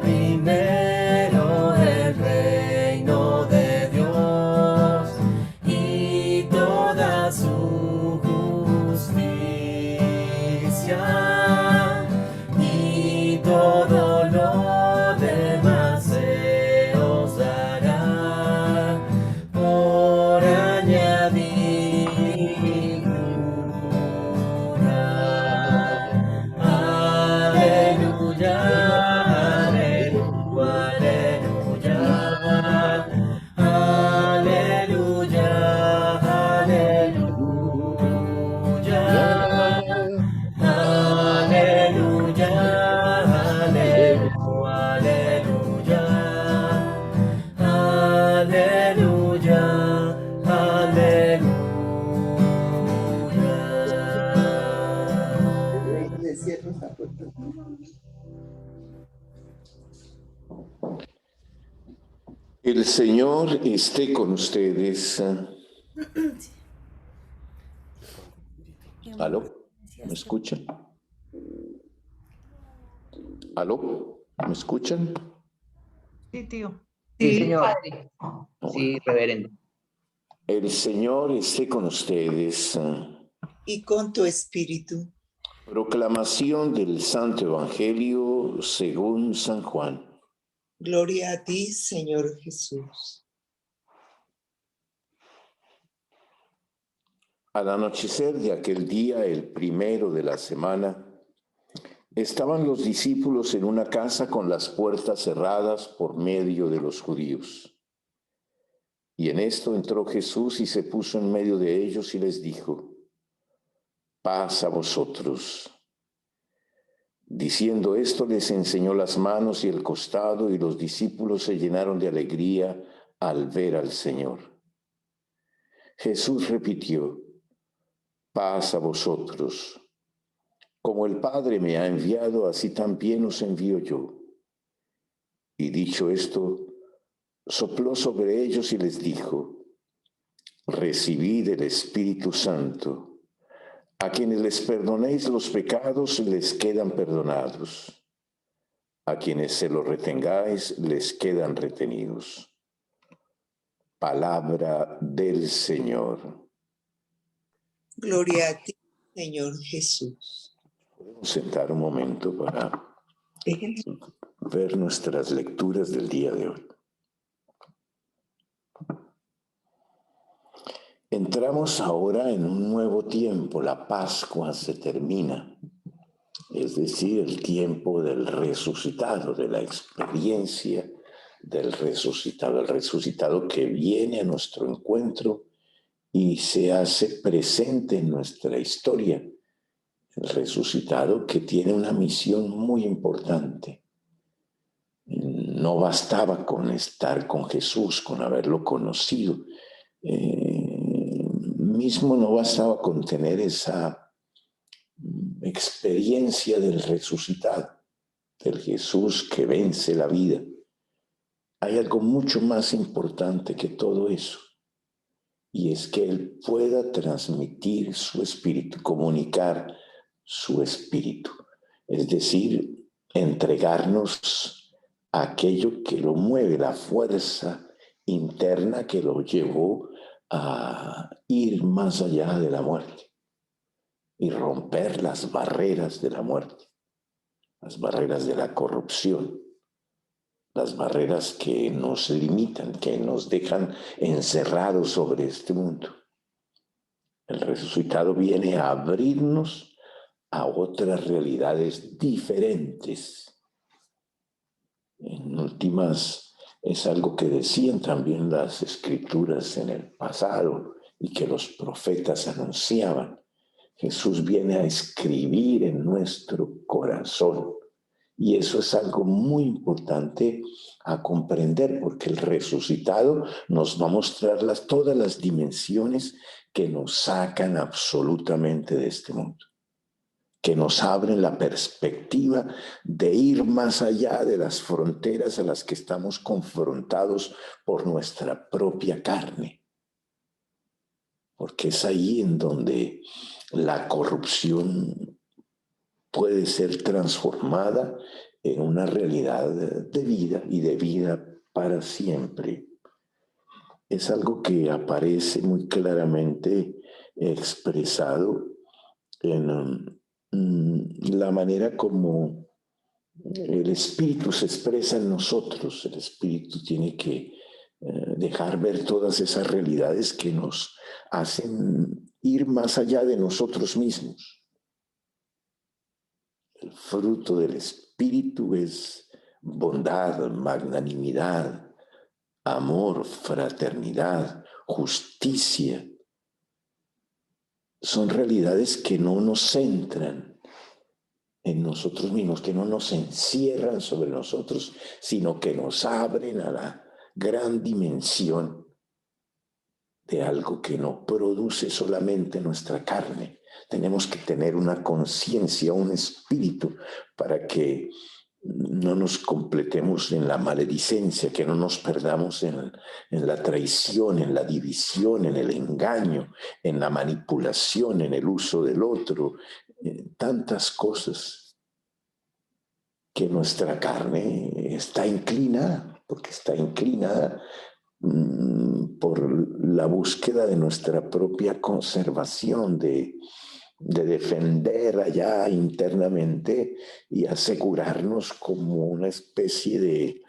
Primero el reino de Dios y toda su justicia, y todo lo demás se os dará por añadidura. Aleluya, aleluya, aleluya, aleluya, aleluya, aleluya, aleluya, aleluya. Le cierro esa puerta. El Señor esté con ustedes. ¿Aló? ¿Me escuchan? ¿Aló? ¿Me escuchan? Sí, tío. Sí, Sí, señor. padre. Sí, reverendo. El Señor esté con ustedes. Y con tu espíritu. Proclamación del Santo Evangelio según San Juan. Gloria a ti, Señor Jesús. Al anochecer de aquel día, el primero de la semana, estaban los discípulos en una casa con las puertas cerradas por medio de los judíos. Y en esto entró Jesús y se puso en medio de ellos y les dijo: paz a vosotros. Diciendo esto, les enseñó las manos y el costado, y los discípulos se llenaron de alegría al ver al Señor. Jesús repitió: paz a vosotros. Como el Padre me ha enviado, así también os envío yo. Y dicho esto, sopló sobre ellos y les dijo: recibid el Espíritu Santo. A quienes les perdonéis los pecados, les quedan perdonados. A quienes se los retengáis, les quedan retenidos. Palabra del Señor. Gloria a ti, Señor Jesús. Podemos sentar un momento para Déjenme. ver nuestras lecturas del día de hoy. Entramos ahora en un nuevo tiempo. La Pascua se termina. Es decir, el tiempo del resucitado, de la experiencia del resucitado que viene a nuestro encuentro y se hace presente en nuestra historia. El resucitado que tiene una misión muy importante. No bastaba con estar con Jesús, con haberlo conocido. Mismo no bastaba con tener esa experiencia del resucitado, del Jesús que vence la vida. Hay algo mucho más importante que todo eso, y es que Él pueda transmitir su espíritu, comunicar su espíritu, es decir, entregarnos aquello que lo mueve, la fuerza interna que lo llevó a ir más allá de la muerte y romper las barreras de la muerte, las barreras de la corrupción, las barreras que nos limitan, que nos dejan encerrados sobre este mundo. El resucitado viene a abrirnos a otras realidades diferentes. En últimas, es algo que decían también las escrituras en el pasado y que los profetas anunciaban. Jesús viene a escribir en nuestro corazón. Y eso es algo muy importante a comprender, porque el resucitado nos va a mostrar todas las dimensiones que nos sacan absolutamente de este mundo, que nos abren la perspectiva de ir más allá de las fronteras a las que estamos confrontados por nuestra propia carne. Porque es ahí en donde la corrupción puede ser transformada en una realidad de vida y de vida para siempre. Es algo que aparece muy claramente expresado en la manera como el espíritu se expresa en nosotros. El espíritu tiene que dejar ver todas esas realidades que nos hacen ir más allá de nosotros mismos. El fruto del espíritu es bondad, magnanimidad, amor, fraternidad, justicia. Son realidades que no nos centran en nosotros mismos, que no nos encierran sobre nosotros, sino que nos abren a la gran dimensión de algo que no produce solamente nuestra carne. Tenemos que tener una conciencia, un espíritu, para que no nos completemos en la maledicencia, que no nos perdamos en la traición, en la división, en el engaño, en la manipulación, en el uso del otro, tantas cosas que nuestra carne está inclinada, porque está inclinada por la búsqueda de nuestra propia conservación, de defender allá internamente y asegurarnos como una especie de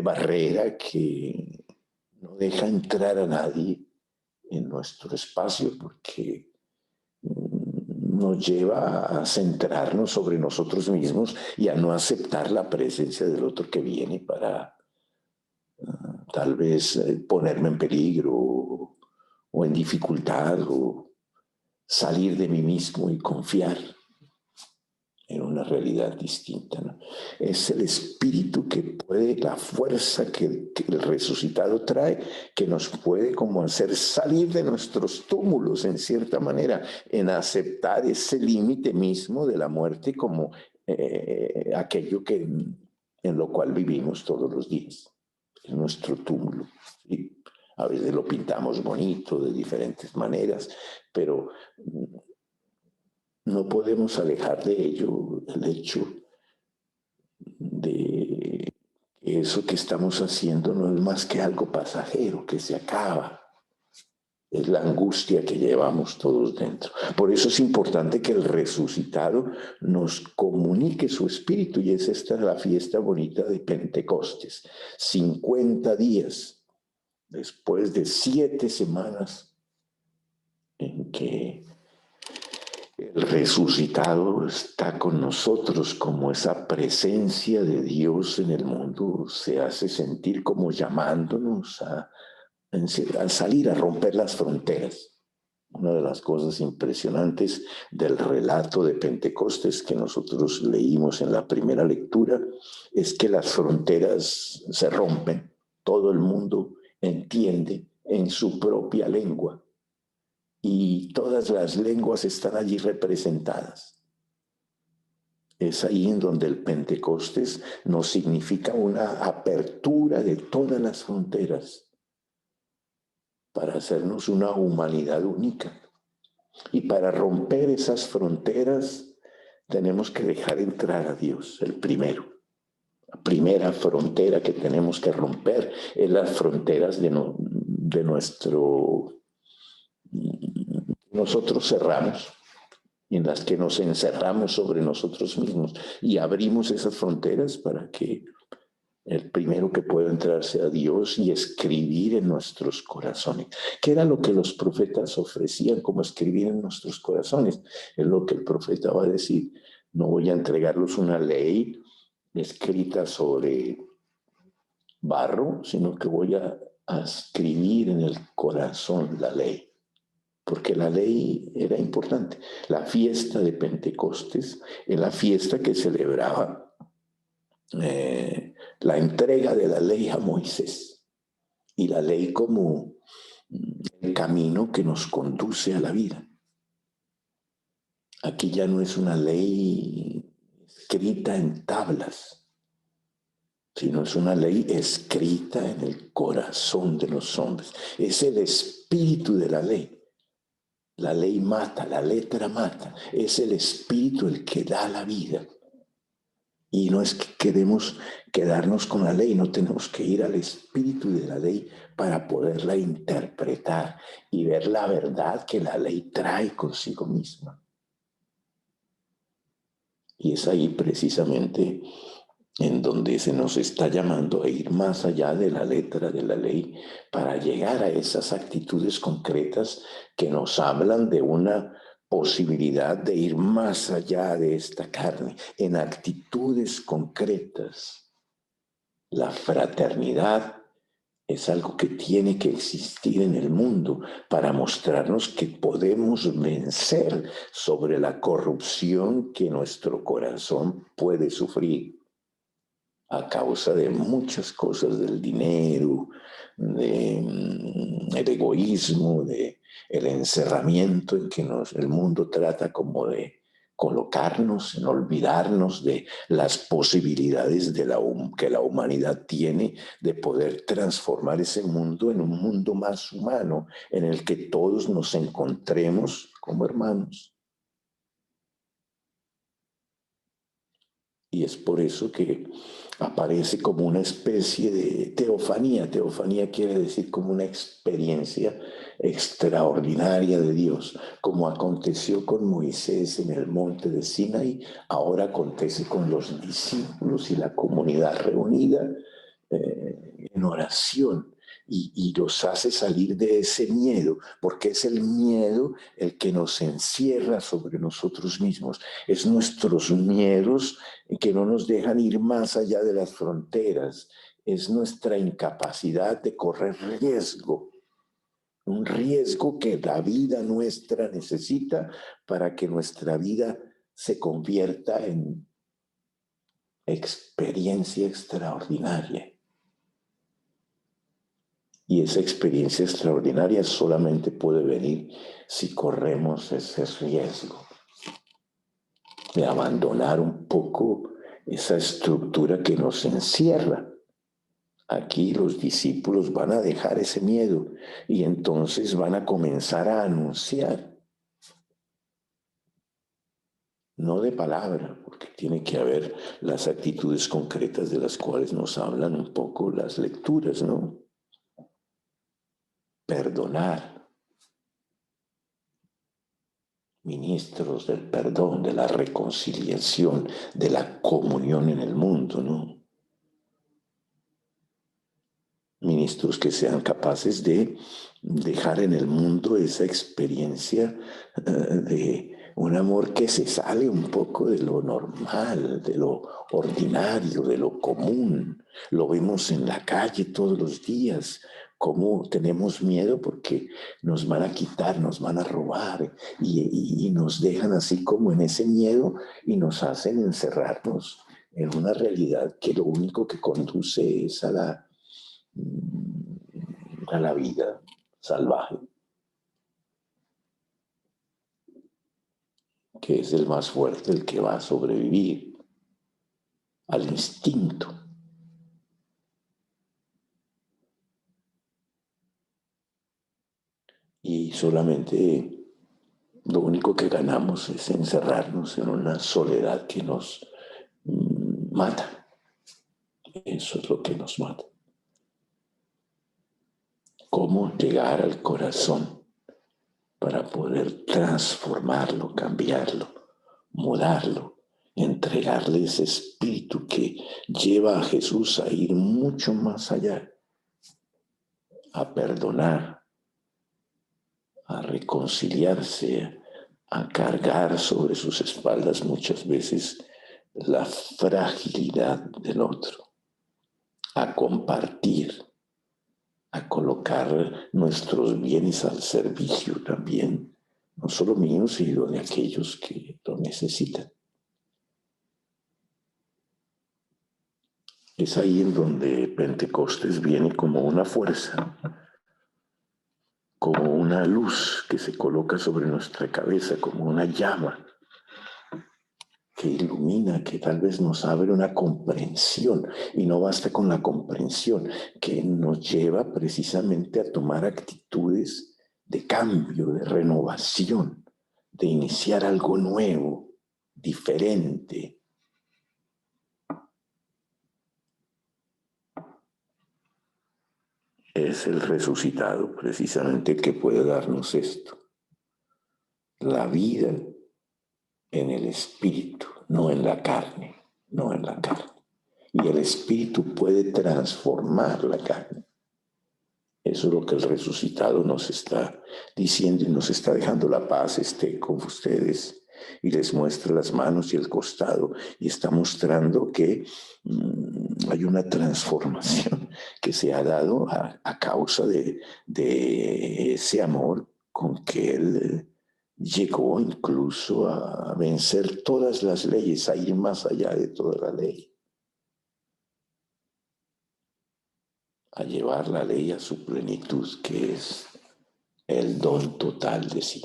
barrera que no deja entrar a nadie en nuestro espacio, porque nos lleva a centrarnos sobre nosotros mismos y a no aceptar la presencia del otro que viene para tal vez ponerme en peligro o en dificultad o salir de mí mismo y confiar en una realidad distinta, ¿no? Es el espíritu que puede, la fuerza que el resucitado trae, que nos puede como hacer salir de nuestros túmulos en cierta manera, en aceptar ese límite mismo de la muerte como aquello en lo cual vivimos todos los días, en nuestro túmulo, ¿sí? A veces lo pintamos bonito de diferentes maneras, pero no podemos alejar de ello el hecho de que eso que estamos haciendo no es más que algo pasajero, que se acaba. Es la angustia que llevamos todos dentro. Por eso es importante que el resucitado nos comunique su espíritu, y es esta la fiesta bonita de Pentecostes. 50 días después de 7 semanas en que el resucitado está con nosotros, como esa presencia de Dios en el mundo se hace sentir, como llamándonos a salir, a romper las fronteras. Una de las cosas impresionantes del relato de Pentecostés que nosotros leímos en la primera lectura es que las fronteras se rompen. Todo el mundo entiende en su propia lengua. Y todas las lenguas están allí representadas. Es ahí en donde el Pentecostés nos significa una apertura de todas las fronteras para hacernos una humanidad única. Y para romper esas fronteras tenemos que dejar entrar a Dios, el primero. La primera frontera que tenemos que romper es las fronteras de nuestro... Nosotros cerramos, en las que nos encerramos sobre nosotros mismos y abrimos esas fronteras para que el primero que pueda entrar sea Dios y escribir en nuestros corazones. ¿Qué era lo que los profetas ofrecían como escribir en nuestros corazones? Es lo que el profeta va a decir. No voy a entregarles una ley escrita sobre barro, sino que voy a escribir en el corazón la ley. Porque la ley era importante. La fiesta de Pentecostés es la fiesta que celebraba la entrega de la ley a Moisés, y la ley como el camino que nos conduce a la vida. Aquí ya no es una ley escrita en tablas, sino es una ley escrita en el corazón de los hombres. Es el espíritu de la ley La ley mata, la letra mata. Es el espíritu el que da la vida. Y no es que queremos quedarnos con la ley, no tenemos que ir al espíritu de la ley para poderla interpretar y ver la verdad que la ley trae consigo misma. Y es ahí precisamente en donde se nos está llamando a ir más allá de la letra de la ley para llegar a esas actitudes concretas que nos hablan de una posibilidad de ir más allá de esta carne, en actitudes concretas. La fraternidad es algo que tiene que existir en el mundo para mostrarnos que podemos vencer sobre la corrupción que nuestro corazón puede sufrir a causa de muchas cosas, del dinero, del egoísmo, del encerramiento en que el mundo trata como de colocarnos, en olvidarnos de las posibilidades que la humanidad tiene de poder transformar ese mundo en un mundo más humano, en el que todos nos encontremos como hermanos. Y es por eso que aparece como una especie de teofanía. Teofanía quiere decir como una experiencia extraordinaria de Dios, como aconteció con Moisés en el monte de Sinaí, ahora acontece con los discípulos y la comunidad reunida en oración. Y los hace salir de ese miedo, porque es el miedo el que nos encierra sobre nosotros mismos. Es nuestros miedos que no nos dejan ir más allá de las fronteras. Es nuestra incapacidad de correr riesgo, un riesgo que la vida nuestra necesita para que nuestra vida se convierta en experiencia extraordinaria. Y esa experiencia extraordinaria solamente puede venir si corremos ese riesgo de abandonar un poco esa estructura que nos encierra. Aquí los discípulos van a dejar ese miedo y entonces van a comenzar a anunciar. No de palabra, porque tiene que haber las actitudes concretas de las cuales nos hablan un poco las lecturas, ¿no? Perdonar. Ministros del perdón, de la reconciliación, de la comunión en el mundo, ¿no? Ministros que sean capaces de dejar en el mundo esa experiencia de un amor que se sale un poco de lo normal, de lo ordinario, de lo común. Lo vemos en la calle todos los días, cómo tenemos miedo porque nos van a quitar, nos van a robar y nos dejan así como en ese miedo y nos hacen encerrarnos en una realidad que lo único que conduce es a la vida salvaje, que es el más fuerte, el que va a sobrevivir al instinto. Y solamente lo único que ganamos es encerrarnos en una soledad que nos mata. Eso es lo que nos mata. ¿Cómo llegar al corazón para poder transformarlo, cambiarlo, mudarlo, entregarle ese espíritu que lleva a Jesús a ir mucho más allá, a perdonar, a reconciliarse, a cargar sobre sus espaldas muchas veces la fragilidad del otro, a compartir, a colocar nuestros bienes al servicio también, no solo míos, sino de aquellos que lo necesitan. Es ahí en donde Pentecostés viene como una fuerza, como una luz que se coloca sobre nuestra cabeza, como una llama que ilumina, que tal vez nos abre una comprensión, y no basta con la comprensión, que nos lleva precisamente a tomar actitudes de cambio, de renovación, de iniciar algo nuevo, diferente. Es el resucitado precisamente el que puede darnos esto. La vida en el espíritu, no en la carne, no en la carne. Y el espíritu puede transformar la carne. Eso es lo que el resucitado nos está diciendo y nos está dejando. La paz esté con ustedes. Y les muestra las manos y el costado y está mostrando que hay una transformación que se ha dado a causa de ese amor con que él llegó incluso a vencer todas las leyes, a ir más allá de toda la ley, a llevar la ley a su plenitud, que es el don total de sí.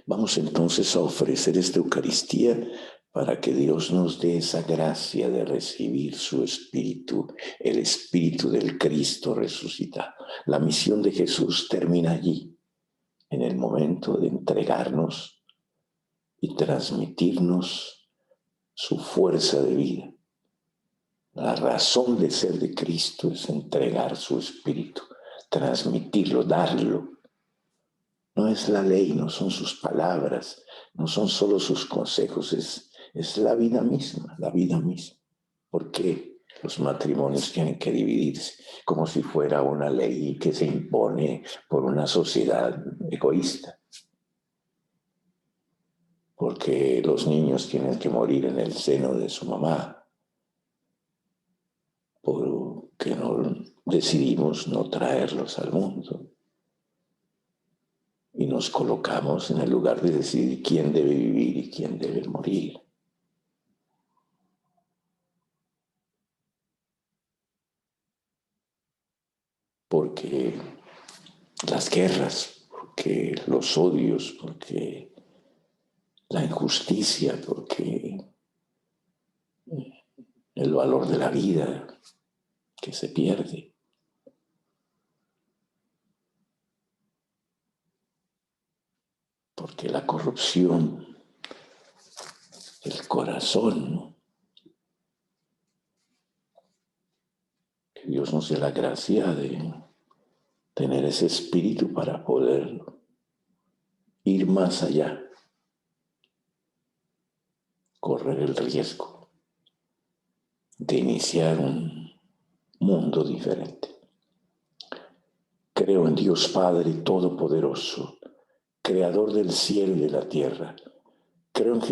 Vamos entonces a ofrecer esta Eucaristía para que Dios nos dé esa gracia de recibir su Espíritu, el Espíritu del Cristo resucitado. La misión de Jesús termina allí, en el momento de entregarnos y transmitirnos su fuerza de vida. La razón de ser de Cristo es entregar su Espíritu, transmitirlo, darlo. No es la ley, no son sus palabras, no son solo sus consejos, es la vida misma, la vida misma. ¿Por qué los matrimonios tienen que dividirse? Como si fuera una ley que se impone por una sociedad egoísta. Porque los niños tienen que morir en el seno de su mamá. Porque no decidimos no traerlos al mundo. Y nos colocamos en el lugar de decidir quién debe vivir y quién debe morir. Porque las guerras, porque los odios, porque la injusticia, porque el valor de la vida que se pierde. Porque la corrupción del corazón, ¿no? Que Dios nos dé la gracia de tener ese espíritu para poder ir más allá, correr el riesgo de iniciar un mundo diferente. Creo en Dios Padre Todopoderoso, Creador del cielo y de la tierra. Creo en